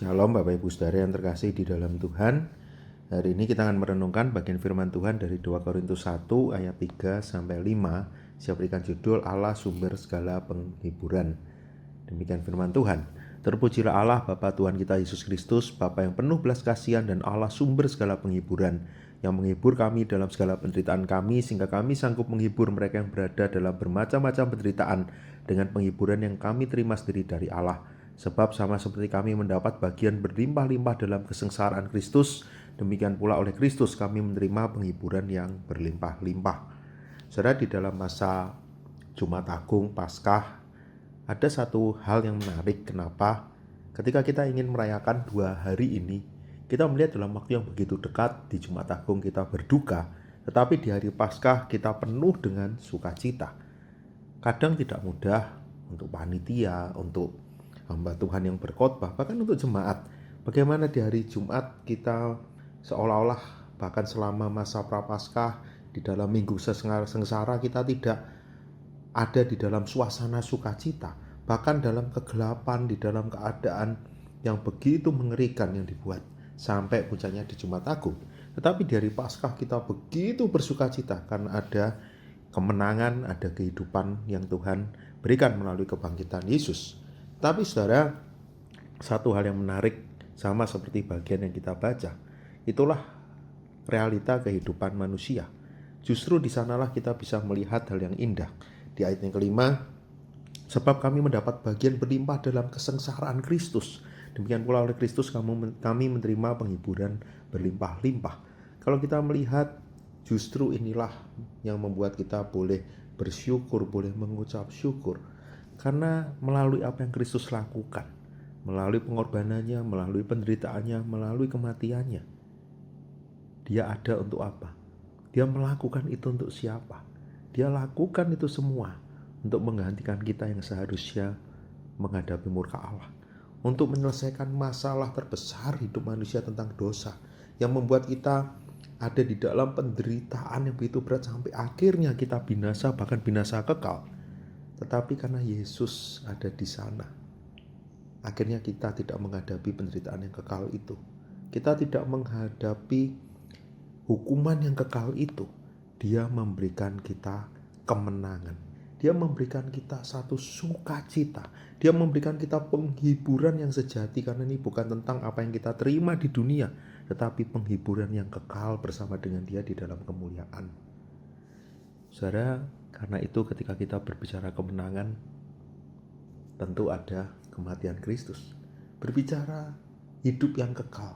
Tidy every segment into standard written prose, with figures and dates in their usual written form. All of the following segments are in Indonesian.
Shalom Bapak Ibu Saudara yang terkasih di dalam Tuhan. Hari ini kita akan merenungkan bagian firman Tuhan dari 2 Korintus 1 ayat 3 sampai 5. Saya berikan judul Allah sumber segala penghiburan. Demikian firman Tuhan. Terpujilah Allah Bapa Tuhan kita Yesus Kristus, Bapa yang penuh belas kasihan dan Allah sumber segala penghiburan, yang menghibur kami dalam segala penderitaan kami, sehingga kami sanggup menghibur mereka yang berada dalam bermacam-macam penderitaan dengan penghiburan yang kami terima sendiri dari Allah. Sebab sama seperti kami mendapat bagian berlimpah-limpah dalam kesengsaraan Kristus, demikian pula oleh Kristus kami menerima penghiburan yang berlimpah-limpah. Saudara, di dalam masa Jumat Agung Paskah, ada satu hal yang menarik. Kenapa? Ketika kita ingin merayakan 2 hari ini, kita melihat dalam waktu yang begitu dekat. Di Jumat Agung kita berduka, tetapi di hari Paskah kita penuh dengan sukacita. Kadang tidak mudah untuk panitia, untuk hamba Tuhan yang berkhotbah, bahkan untuk jemaat. Bagaimana di hari Jumat kita seolah-olah bahkan selama masa Prapaskah, di dalam minggu sengsara kita tidak ada di dalam suasana sukacita, bahkan dalam kegelapan, di dalam keadaan yang begitu mengerikan yang dibuat sampai puncaknya di Jumat Agung. Tetapi di hari Paskah kita begitu bersukacita karena ada kemenangan, ada kehidupan yang Tuhan berikan melalui kebangkitan Yesus. Tapi saudara, satu hal yang menarik, sama seperti bagian yang kita baca, itulah realita kehidupan manusia. Justru di sanalah kita bisa melihat hal yang indah. Di ayat yang kelima, sebab kami mendapat bagian berlimpah dalam kesengsaraan Kristus, demikian pula oleh Kristus kami menerima penghiburan berlimpah-limpah. Kalau kita melihat, justru inilah yang membuat kita boleh bersyukur, boleh mengucap syukur. Karena melalui apa yang Kristus lakukan, melalui pengorbanannya, melalui penderitaannya, melalui kematiannya, Dia ada untuk apa? Dia melakukan itu untuk siapa? Dia lakukan itu semua untuk menggantikan kita yang seharusnya menghadapi murka Allah, untuk menyelesaikan masalah terbesar hidup manusia tentang dosa, yang membuat kita ada di dalam penderitaan yang begitu berat sampai akhirnya kita binasa, bahkan binasa kekal. Tetapi karena Yesus ada di sana, akhirnya kita tidak menghadapi penderitaan yang kekal itu. Kita tidak menghadapi hukuman yang kekal itu. Dia memberikan kita kemenangan. Dia memberikan kita satu sukacita. Dia memberikan kita penghiburan yang sejati, karena ini bukan tentang apa yang kita terima di dunia, tetapi penghiburan yang kekal bersama dengan Dia di dalam kemuliaan. Saudara, karena itu ketika kita berbicara kemenangan, tentu ada kematian Kristus. Berbicara hidup yang kekal,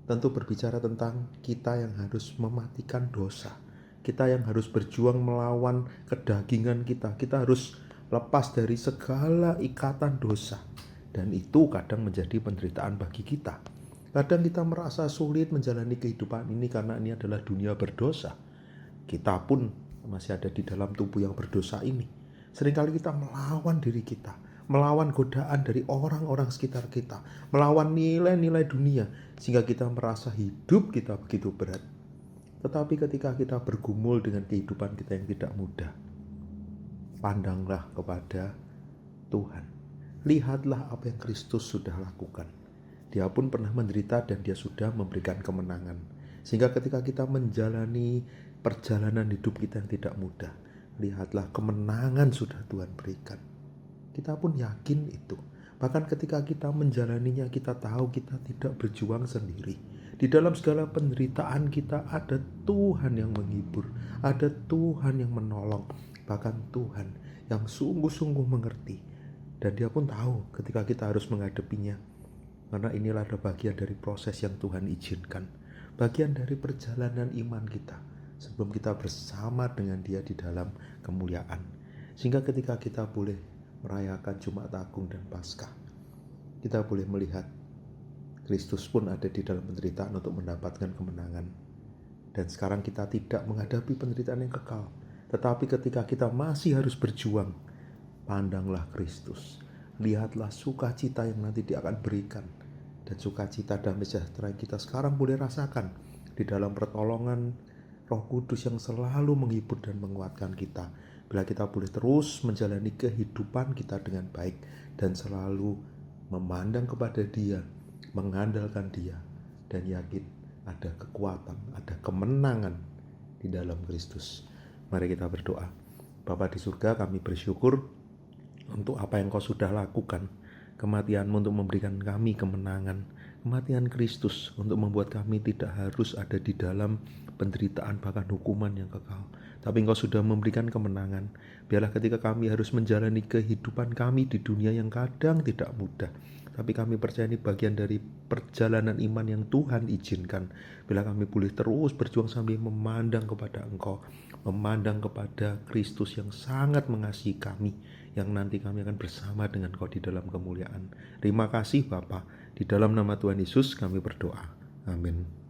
tentu berbicara tentang kita yang harus mematikan dosa. Kita yang harus berjuang melawan kedagingan kita. Kita harus lepas dari segala ikatan dosa. Dan itu kadang menjadi penderitaan bagi kita. Kadang kita merasa sulit menjalani kehidupan ini karena ini adalah dunia berdosa. Kita pun masih ada di dalam tubuh yang berdosa ini. Seringkali kita melawan diri kita, melawan godaan dari orang-orang sekitar kita, melawan nilai-nilai dunia, sehingga kita merasa hidup kita begitu berat. Tetapi ketika kita bergumul dengan kehidupan kita yang tidak mudah, pandanglah kepada Tuhan. Lihatlah apa yang Kristus sudah lakukan. Dia pun pernah menderita dan Dia sudah memberikan kemenangan. Sehingga ketika kita menjalani perjalanan hidup kita yang tidak mudah, lihatlah kemenangan sudah Tuhan berikan. Kita pun yakin itu. Bahkan ketika kita menjalaninya, kita tahu kita tidak berjuang sendiri. Di dalam segala penderitaan kita ada Tuhan yang menghibur, ada Tuhan yang menolong, bahkan Tuhan yang sungguh-sungguh mengerti. Dan Dia pun tahu ketika kita harus menghadapinya. Karena inilah ada bagian dari proses yang Tuhan izinkan, bagian dari perjalanan iman kita sebelum kita bersama dengan Dia di dalam kemuliaan. Sehingga ketika kita boleh merayakan Jumat Agung dan Paskah, kita boleh melihat Kristus pun ada di dalam penderitaan untuk mendapatkan kemenangan. Dan sekarang kita tidak menghadapi penderitaan yang kekal, tetapi ketika kita masih harus berjuang, pandanglah Kristus. Lihatlah sukacita yang nanti Dia akan berikan. Dan sukacita damai sejahtera yang kita sekarang boleh rasakan di dalam pertolongan Roh Kudus yang selalu menghibur dan menguatkan kita. Bila kita boleh terus menjalani kehidupan kita dengan baik dan selalu memandang kepada Dia, mengandalkan Dia, dan yakin ada kekuatan, ada kemenangan di dalam Kristus. Mari kita berdoa. Bapa di surga, kami bersyukur untuk apa yang Kau sudah lakukan. Kematian-Mu untuk memberikan kami kemenangan. Kematian Kristus untuk membuat kami tidak harus ada di dalam penderitaan bahkan hukuman yang kekal. Tapi Engkau sudah memberikan kemenangan. Biarlah ketika kami harus menjalani kehidupan kami di dunia yang kadang tidak mudah, tapi kami percaya ini bagian dari perjalanan iman yang Tuhan izinkan. Bila kami boleh terus berjuang sambil memandang kepada Engkau, memandang kepada Kristus yang sangat mengasihi kami, yang nanti kami akan bersama dengan Kau di dalam kemuliaan. Terima kasih Bapa. Di dalam nama Tuhan Yesus kami berdoa. Amin.